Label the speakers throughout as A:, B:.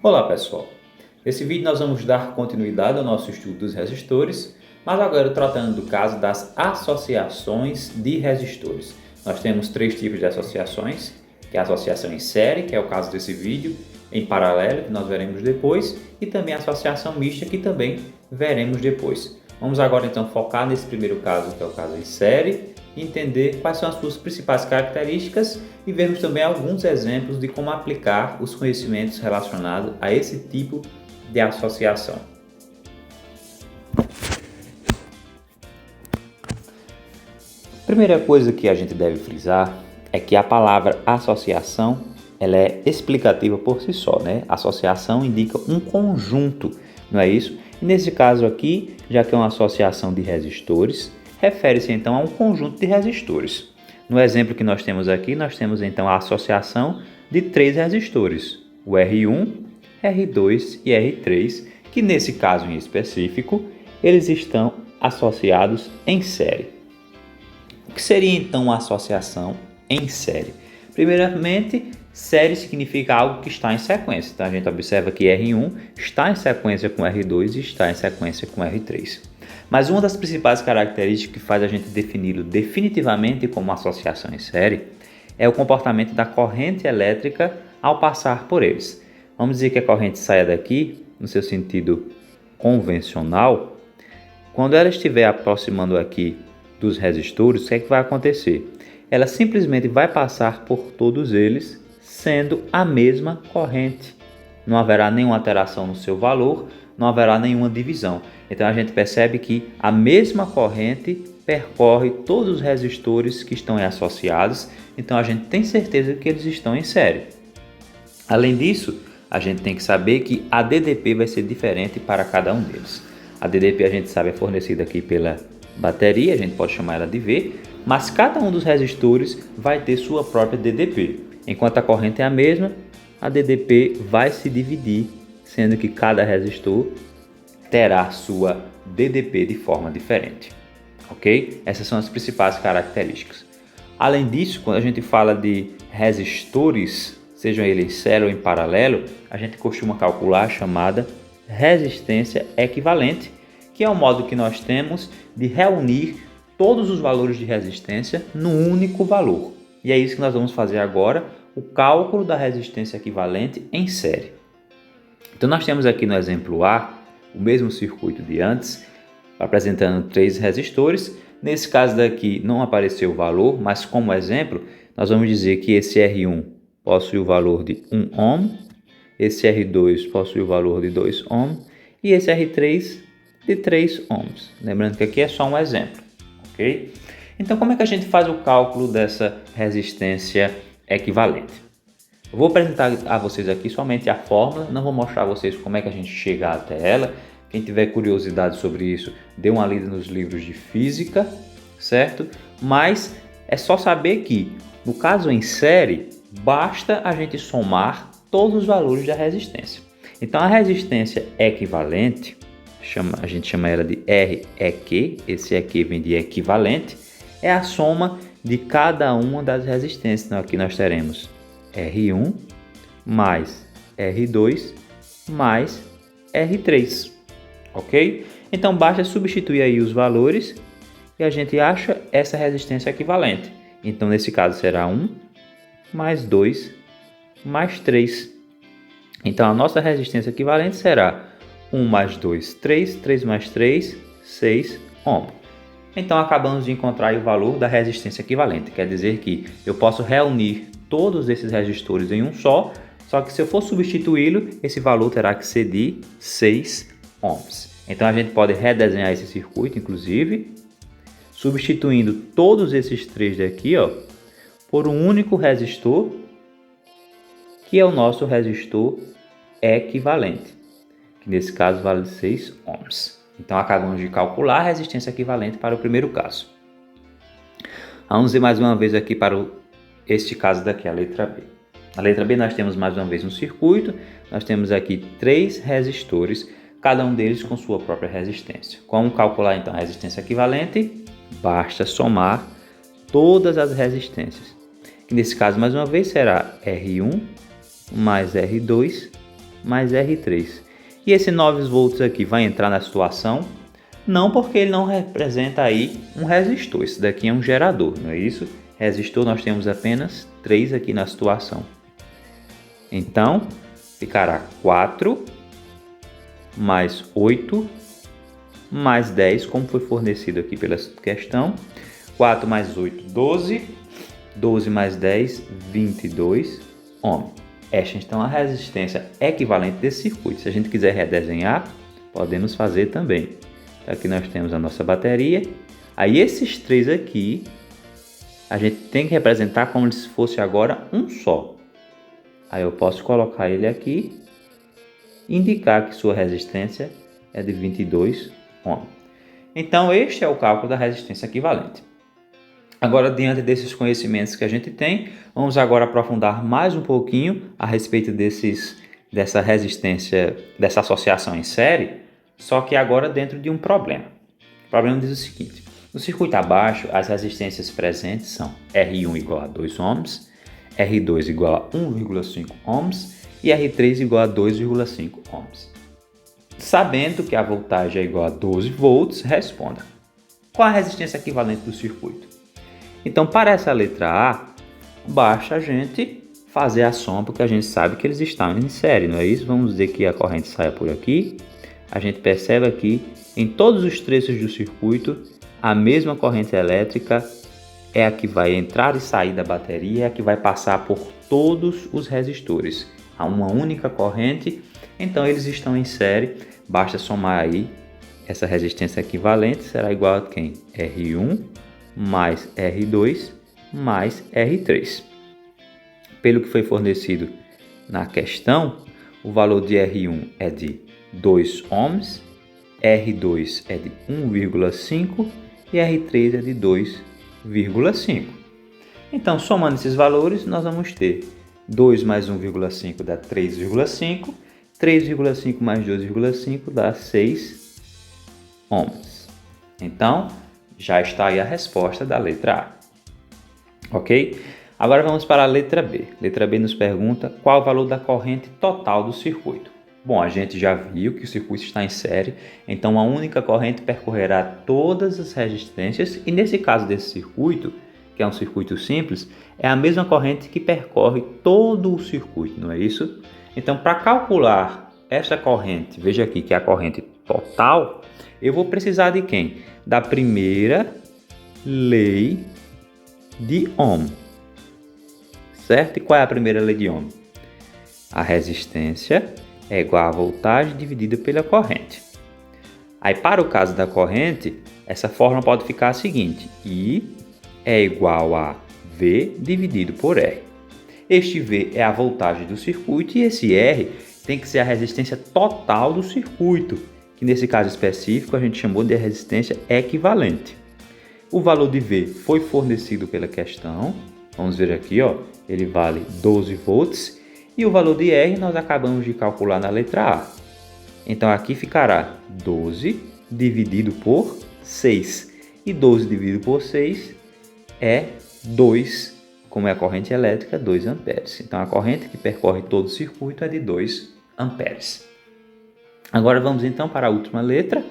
A: Olá pessoal, nesse vídeo nós vamos dar continuidade ao nosso estudo dos resistores, mas agora tratando do caso das associações de resistores. Nós temos três tipos de associações, que é a associação em série, que é o caso desse vídeo, em paralelo, que nós veremos depois, e também a associação mista, que também veremos depois. Vamos agora então focar nesse primeiro caso, que é o caso em série, entender quais são as suas principais características e vermos também alguns exemplos de como aplicar os conhecimentos relacionados a esse tipo de associação. Primeira coisa que a gente deve frisar é que a palavra associação ela é explicativa por si só, né? Associação indica um conjunto, não é isso? E nesse caso aqui, já que é uma associação de resistores, refere-se então a um conjunto de resistores. No exemplo que nós temos aqui, nós temos então a associação de três resistores, o R1, R2 e R3, que nesse caso em específico, eles estão associados em série. O que seria então uma associação em série? Primeiramente, série significa algo que está em sequência. Então a gente observa que R1 está em sequência com R2 e está em sequência com R3. Mas uma das principais características que faz a gente defini-lo definitivamente como associação em série é o comportamento da corrente elétrica ao passar por eles. Vamos dizer que a corrente saia daqui, no seu sentido convencional, quando ela estiver aproximando aqui dos resistores, o que é que vai acontecer? Ela simplesmente vai passar por todos eles, sendo a mesma corrente. Não haverá nenhuma alteração no seu valor, não haverá nenhuma divisão. Então a gente percebe que a mesma corrente percorre todos os resistores que estão associados, então a gente tem certeza que eles estão em série. Além disso, a gente tem que saber que a DDP vai ser diferente para cada um deles. A DDP a gente sabe é fornecida aqui pela bateria, a gente pode chamar ela de V, mas cada um dos resistores vai ter sua própria DDP. Enquanto a corrente é a mesma, a DDP vai se dividir, sendo que cada resistor terá sua DDP de forma diferente. Ok? Essas são as principais características. Além disso, quando a gente fala de resistores, sejam eles em série ou em paralelo, a gente costuma calcular a chamada resistência equivalente, que é o modo que nós temos de reunir todos os valores de resistência num único valor. E é isso que nós vamos fazer agora, o cálculo da resistência equivalente em série. Então nós temos aqui no exemplo A, o mesmo circuito de antes, apresentando três resistores. Nesse caso daqui não apareceu o valor, mas como exemplo, nós vamos dizer que esse R1 possui o valor de 1 ohm, esse R2 possui o valor de 2 ohm e esse R3 de 3 ohms. Lembrando que aqui é só um exemplo, ok? Então como é que a gente faz o cálculo dessa resistência equivalente? Eu vou apresentar a vocês aqui somente a fórmula, não vou mostrar a vocês como é que a gente chega até ela. Quem tiver curiosidade sobre isso, dê uma lida nos livros de física, certo? Mas é só saber que, no caso em série, basta a gente somar todos os valores da resistência. Então a resistência equivalente, a gente chama ela de REQ, esse EQ vem de equivalente, é a soma de cada uma das resistências. Então aqui nós teremos R1 mais R2 mais R3, ok? Então basta substituir aí os valores e a gente acha essa resistência equivalente. Então nesse caso será 1 mais 2 mais 3. Então a nossa resistência equivalente será 1 mais 2, 3, 3 mais 3, 6 ohm. Então acabamos de encontrar o valor da resistência equivalente, quer dizer que eu posso reunir todos esses resistores em um só que se eu for substituí-lo, esse valor terá que ser de 6 ohms. Então a gente pode redesenhar esse circuito, inclusive, substituindo todos esses três daqui, ó, por um único resistor, que é o nosso resistor equivalente, que nesse caso vale 6 ohms. Então acabamos de calcular a resistência equivalente para o primeiro caso. Vamos ver mais uma vez aqui para este caso daqui, a letra B. Na letra B nós temos mais uma vez um circuito, nós temos aqui três resistores, cada um deles com sua própria resistência. Como calcular então a resistência equivalente? Basta somar todas as resistências, que nesse caso mais uma vez será R1 mais R2 mais R3. E esse 9 volts aqui vai entrar na situação? Não, porque ele não representa aí um resistor. Esse daqui é um gerador, não é isso? Resistor nós temos apenas 3 aqui na situação. Então, ficará 4 mais 8 mais 10, como foi fornecido aqui pela questão. 4 mais 8, 12. 12 mais 10, 22 ohms. Esta então é a resistência equivalente desse circuito. Se a gente quiser redesenhar, podemos fazer também. Então, aqui nós temos a nossa bateria. Aí esses 3 aqui, a gente tem que representar como se fosse agora um só. Aí eu posso colocar ele aqui, indicar que sua resistência é de 22 ohms. Então este é o cálculo da resistência equivalente. Agora, diante desses conhecimentos que a gente tem, vamos agora aprofundar mais um pouquinho a respeito dessa resistência, dessa associação em série, só que agora dentro de um problema. O problema diz o seguinte: no circuito abaixo, as resistências presentes são R1 igual a 2 ohms, R2 igual a 1,5 ohms e R3 igual a 2,5 ohms. Sabendo que a voltagem é igual a 12 volts, responda: qual a resistência equivalente do circuito? Então, para essa letra A, basta a gente fazer a soma, porque a gente sabe que eles estão em série, não é isso? Vamos dizer que a corrente saia por aqui. A gente percebe aqui, em todos os trechos do circuito, a mesma corrente elétrica é a que vai entrar e sair da bateria, é a que vai passar por todos os resistores. Há uma única corrente, então eles estão em série. Basta somar aí, essa resistência equivalente será igual a quem? R1 mais R2 mais R3. Pelo que foi fornecido na questão, o valor de R1 é de 2 ohms, R2 é de 1,5 e R3 é de 2,5. Então, somando esses valores, nós vamos ter 2 mais 1,5 dá 3,5, 3,5 mais 2,5 dá 6 ohms. Então, já está aí a resposta da letra A. Ok? Agora vamos para a letra B. Letra B nos pergunta qual o valor da corrente total do circuito. Bom, a gente já viu que o circuito está em série, então a única corrente percorrerá todas as resistências e nesse caso desse circuito, que é um circuito simples, é a mesma corrente que percorre todo o circuito, não é isso? Então, para calcular essa corrente, veja aqui que é a corrente total, eu vou precisar de quem? Da primeira lei de Ohm. Certo? E qual é a primeira lei de Ohm? A resistência é igual a voltagem dividida pela corrente. Aí, para o caso da corrente, essa fórmula pode ficar a seguinte: I é igual a V dividido por R. Este V é a voltagem do circuito e esse R tem que ser a resistência total do circuito, que nesse caso específico a gente chamou de resistência equivalente. O valor de V foi fornecido pela questão. Vamos ver aqui, ó, ele vale 12 volts e o valor de R nós acabamos de calcular na letra A. Então aqui ficará 12 dividido por 6 e 12 dividido por 6 é 2, como é a corrente elétrica, 2 amperes. Então a corrente que percorre todo o circuito é de 2 amperes. Agora vamos então para a última letra,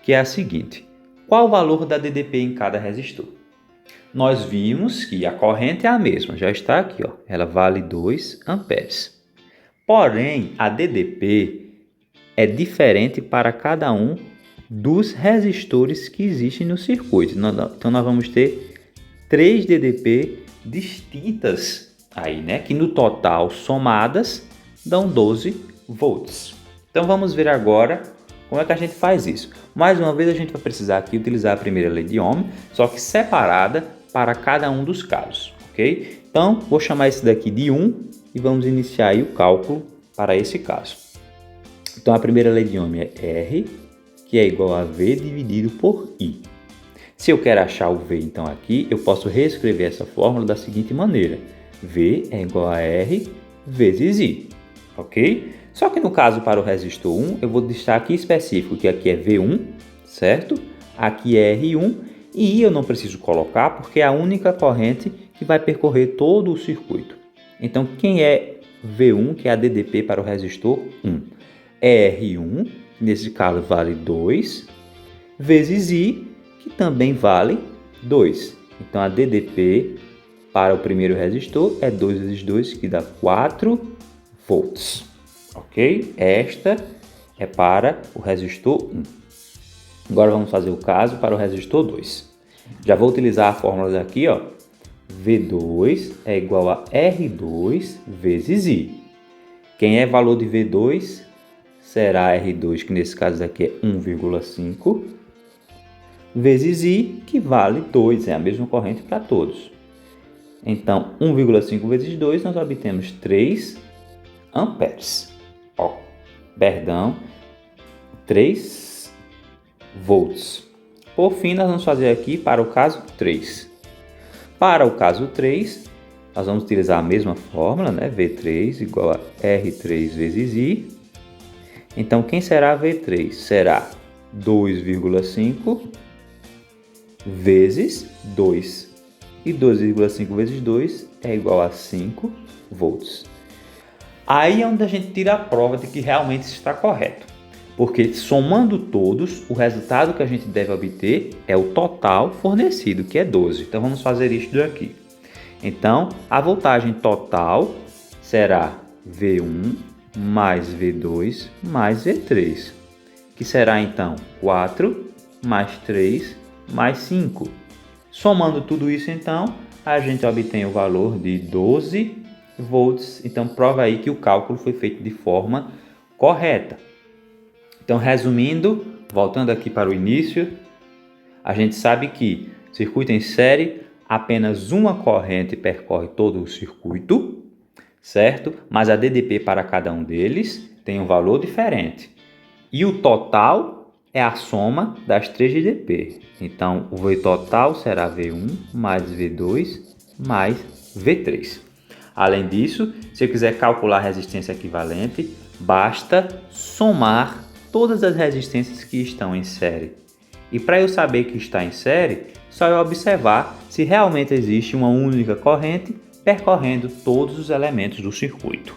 A: que é a seguinte: qual o valor da DDP em cada resistor? Nós vimos que a corrente é a mesma, já está aqui, ó, ela vale 2 amperes. Porém, a DDP é diferente para cada um dos resistores que existem no circuito. Então nós vamos ter 3 DDP distintas aí, né, que no total somadas dão 12 volts. Então vamos ver agora como é que a gente faz isso. Mais uma vez a gente vai precisar aqui utilizar a primeira lei de Ohm, só que separada para cada um dos casos, ok? Então vou chamar esse daqui de 1 e vamos iniciar aí o cálculo para esse caso. Então a primeira lei de Ohm é R, que é igual a V dividido por I. Se eu quero achar o V então aqui, eu posso reescrever essa fórmula da seguinte maneira: V é igual a R vezes I, ok? Só que no caso para o resistor 1, eu vou deixar aqui específico que aqui é V1, certo? Aqui é R1 e I eu não preciso colocar porque é a única corrente que vai percorrer todo o circuito. Então quem é V1, que é a DDP para o resistor 1. R1, nesse caso vale 2, vezes I, que também vale 2. Então, a DDP para o primeiro resistor é 2 vezes 2, que dá 4 volts. Ok? Esta é para o resistor 1. Agora vamos fazer o caso para o resistor 2. Já vou utilizar a fórmula daqui, ó. V2 é igual a R2 vezes I. Quem é valor de V2 será R2, que nesse caso daqui é 1,5, vezes I, que vale 2, é a mesma corrente para todos. Então, 1,5 vezes 2, nós obtemos 3 amperes. 3 volts. Por fim, nós vamos fazer aqui para o caso 3. Para o caso 3, nós vamos utilizar a mesma fórmula, né? V3 igual a R3 vezes I. Então, quem será V3? Será 2,5 vezes 2. E 2,5 vezes 2 é igual a 5 volts. Aí é onde a gente tira a prova de que realmente está correto. Porque somando todos, o resultado que a gente deve obter é o total fornecido, que é 12. Então, vamos fazer isto daqui. Então, a voltagem total será V1 mais V2 mais V3, que será então 4 mais 3 mais 5. Somando tudo isso, então, a gente obtém o valor de 12 volts. Então, prova aí que o cálculo foi feito de forma correta. Então, resumindo, voltando aqui para o início, a gente sabe que circuito em série, apenas uma corrente percorre todo o circuito, certo? Mas a DDP para cada um deles tem um valor diferente. E o total é a soma das 3 DDP. Então, o V total será V1 mais V2 mais V3. Além disso, se eu quiser calcular a resistência equivalente, basta somar todas as resistências que estão em série. E para eu saber que está em série, só eu observar se realmente existe uma única corrente percorrendo todos os elementos do circuito.